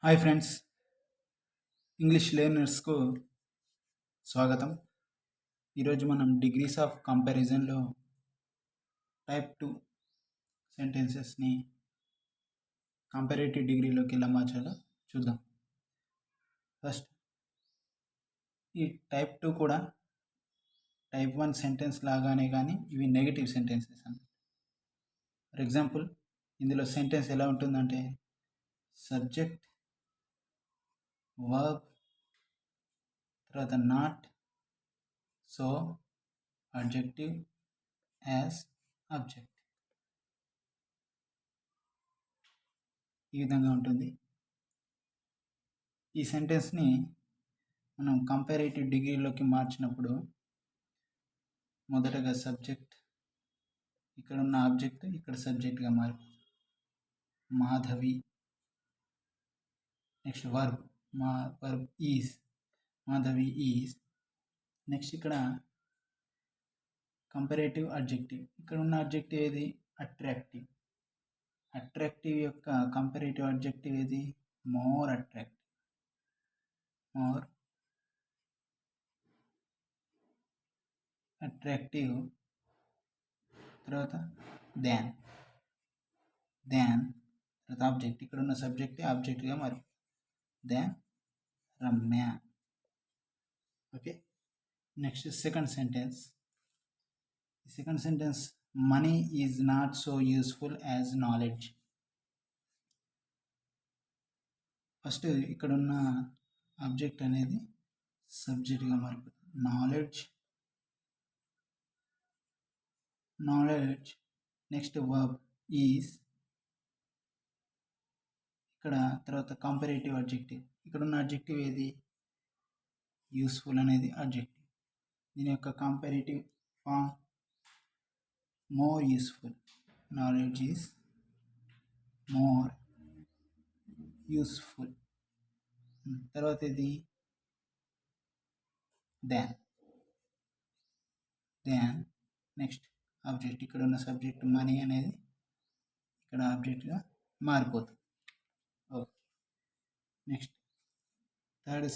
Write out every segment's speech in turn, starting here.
Hi friends, English లెర్నర్స్కు స్వాగతం. ఈరోజు మనం డిగ్రీస్ ఆఫ్ కంపారిజన్లో టైప్ 2 సెంటెన్సెస్ని కంపారేటివ్ డిగ్రీలోకి ఎలా మార్చాలో చూద్దాం. ఫస్ట్, ఈ టైప్ 2 కూడా టైప్ 1 సెంటెన్స్ లాగానే కానీ ఇవి నెగటివ్ సెంటెన్సెస్ అన్నమాట. ఫర్ ఎగ్జాంపుల్, ఇందులో సెంటెన్స్ ఎలా ఉంటుందంటే సబ్జెక్ట్, వర్బ్, తర్వాత not, so, adjective, as, object. ఈ విధంగా ఉంటుంది. ఈ సెంటెన్స్ని మనం కంపారేటివ్ డిగ్రీలోకి మార్చినప్పుడు మొదటగా సబ్జెక్ట్, ఇక్కడ ఉన్న ఆబ్జెక్ట్ ఇక్కడ సబ్జెక్ట్గా మారిపోతుంది. Madhavi. Next verb, verb is, Madhavi is. Next ఇక్కడ కంపారేటివ్ అడ్జెక్టివ్, ఇక్కడ ఉన్న అడ్జెక్టివ్ ఏది? అట్రాక్టివ్. అట్రాక్టివ్ యొక్క కంపారేటివ్ అడ్జెక్టివ్ ఏది? More attractive. More attractive. తర్వాత దాన్, తర్వాత ఆబ్జెక్ట్, ఇక్కడ ఉన్న సబ్జెక్ట్ ఆబ్జెక్ట్గా మారి than Ramya. Okay, next second sentence. Second sentence, money is not so useful as knowledge. First ఇక్కడ ఉన్న ఆబ్జెక్ట్ అనేది సబ్జెక్ట్గా మారిపోతుంది. నాలెడ్జ్. నెక్స్ట్ వర్బ్ ఈజ్, ఇక్కడ తర్వాత కంపారేటివ్ అడ్జెక్టివ్, ఇక్కడ ఉన్న అడ్జెక్టివ్ ఏది? యూస్ఫుల్ అనేది అడ్జెక్టివ్. దీని యొక్క comparative form more useful. Knowledge is more useful. తర్వాత ఇది దాన్. నెక్స్ట్ ఆబ్జెక్ట్, ఇక్కడ ఉన్న సబ్జెక్ట్ మనీ అనేది ఇక్కడ ఆబ్జెక్ట్గా మారిపోతుంది. ఓకే, నెక్స్ట్ థర్డ్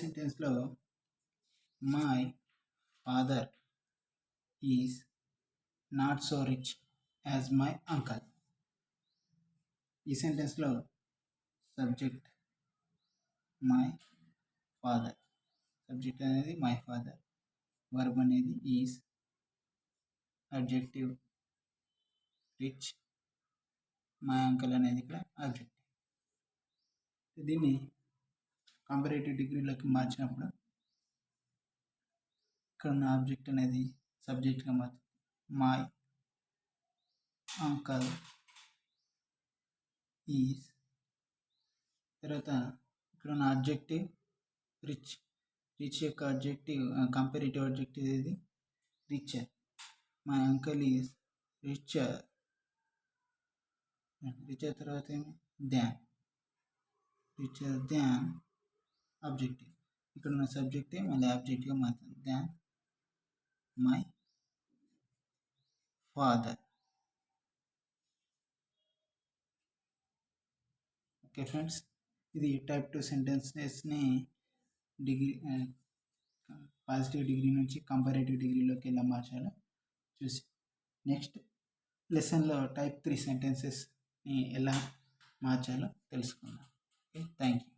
సెంటెన్స్లో my father is not so rich as my uncle. ఈ సెంటెన్స్లో సబ్జెక్ట్ మై ఫాదర్, సబ్జెక్ట్ అనేది మై ఫాదర్, వర్బ్ అనేది is, adjective rich, my uncle అనేది ఇక్కడ అడ్జెక్టివ్. దీన్ని కంపారేటివ్ డిగ్రీలోకి మార్చినప్పుడు ఇక్కడ ఉన్న ఆబ్జెక్ట్ అనేది సబ్జెక్ట్గా మారుతుంది. మై అంకల్ ఈజ్, తర్వాత ఇక్కడ ఉన్న అడ్జెక్టివ్ రిచ్. రిచ్ యొక్క అడ్జెక్టివ్ కంపారేటివ్ అడ్జెక్టివ్ ఏది? Richer. My uncle is richer. తర్వాత ఏమి? దాన్. రిచర్ దాన్ ఆబ్జెక్టివ్, ఇక్కడ ఉన్న సబ్జెక్టే మళ్ళీ ఆబ్జెక్ట్గా మారుతుంది. Than my father. Okay friends, ఇది టైప్ 2 సెంటెన్సెస్ని డిగ్రీ పాజిటివ్ డిగ్రీ నుంచి కంపారేటివ్ డిగ్రీలోకి ఎలా మార్చాలో చూసి నెక్స్ట్ లెసన్లో టైప్ 3 సెంటెన్సెస్ని ఎలా మార్చాలో తెలుసుకుందాం. Okay, thank you.